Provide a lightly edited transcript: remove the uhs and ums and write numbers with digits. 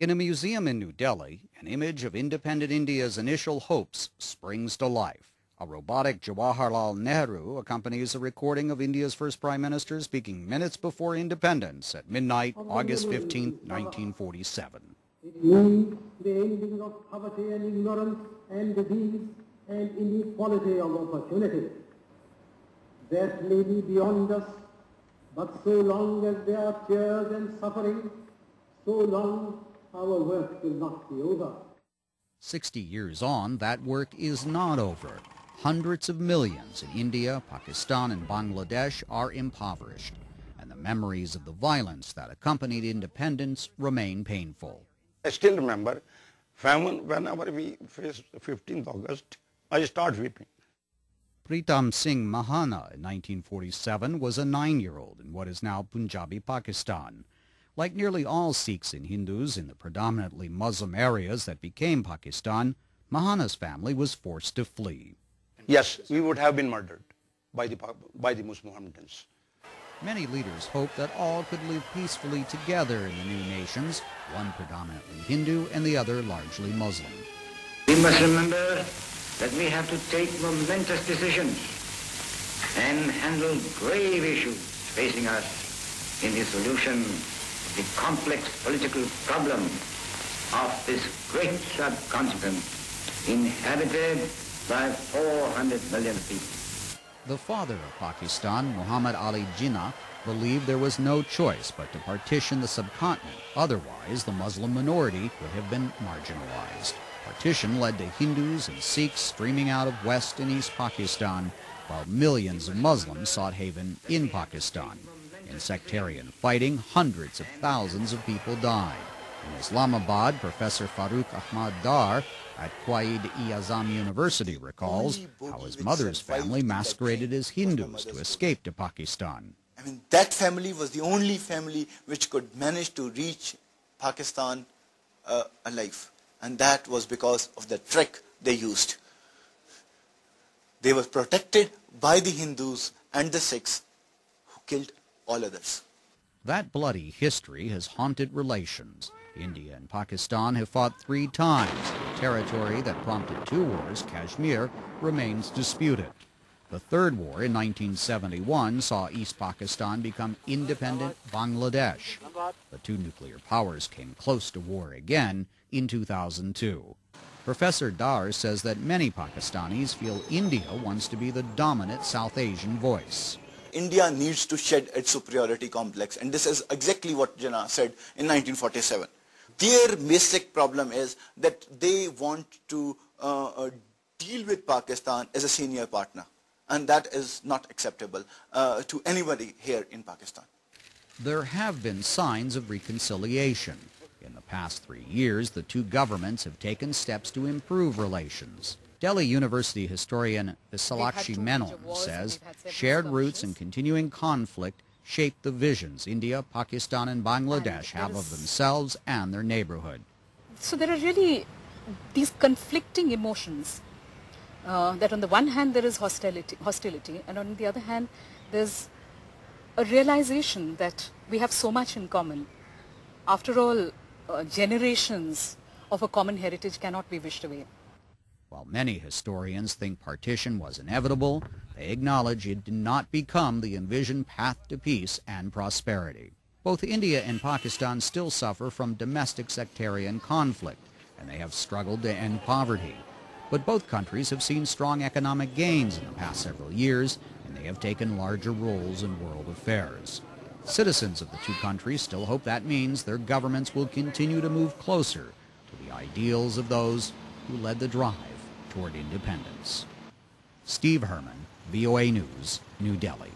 In a museum in New Delhi, an image of independent India's initial hopes springs to life. A robotic Jawaharlal Nehru accompanies a recording of India's first Prime Minister speaking minutes before independence at midnight, August 15, 1947. It means the ending of poverty and ignorance and disease and inequality of opportunity. That may be beyond us, but so long as there are tears and suffering, so long our work will not be over. 60 years on, that work is not over. Hundreds of millions in India, Pakistan, and Bangladesh are impoverished, and the memories of the violence that accompanied independence remain painful. I still remember famine whenever we faced 15th August, I start weeping. Pritam Singh Mahana in 1947 was a 9-year-old in what is now Punjabi, Pakistan. Like nearly all Sikhs and Hindus in the predominantly Muslim areas that became Pakistan, Mahana's family was forced to flee. Yes, we would have been murdered by the Mohammedans. Many leaders hoped that all could live peacefully together in the new nations, one predominantly Hindu and the other largely Muslim. We must remember that we have to take momentous decisions and handle grave issues facing us in the solution of the complex political problem of this great subcontinent inhabited by 400 million people. The father of Pakistan, Muhammed Ali Jinnah, believed there was no choice but to partition the subcontinent. Otherwise, the Muslim minority would have been marginalized. Partition led to Hindus and Sikhs streaming out of West and East Pakistan, while millions of Muslims sought haven in Pakistan. In sectarian fighting, hundreds of thousands of people died. In Islamabad, Professor Farooq Ahmad Dar at Quaid-e-Azam University recalls how his mother's family masqueraded as Hindus to escape to Pakistan. I mean, that family was the only family which could manage to reach Pakistan alive. And that was because of the trick they used. They were protected by the Hindus and the Sikhs who killed all others. That bloody history has haunted relations. India and Pakistan have fought 3 times. The territory that prompted 2 wars, Kashmir, remains disputed. The third war in 1971 saw East Pakistan become independent Bangladesh. The 2 nuclear powers came close to war again in 2002. Professor Dar says that many Pakistanis feel India wants to be the dominant South Asian voice. India needs to shed its superiority complex, and this is exactly what Jinnah said in 1947. Their basic problem is that they want to deal with Pakistan as a senior partner, and that is not acceptable to anybody here in Pakistan. There have been signs of reconciliation. In the past 3 years, the 2 governments have taken steps to improve relations. Delhi University historian Visalakshi Menon says shared roots and continuing conflict shape the visions India, Pakistan, and Bangladesh have of themselves and their neighborhood. So there are really these conflicting emotions, that on the one hand there is hostility, and on the other hand there's a realization that we have so much in common. After all, generations of a common heritage cannot be wished away. While many historians think partition was inevitable, they acknowledge it did not become the envisioned path to peace and prosperity. Both India and Pakistan still suffer from domestic sectarian conflict, and they have struggled to end poverty. But both countries have seen strong economic gains in the past several years, and they have taken larger roles in world affairs. Citizens of the 2 countries still hope that means their governments will continue to move closer to the ideals of those who led the drive toward independence. Steve Herman, VOA News, New Delhi.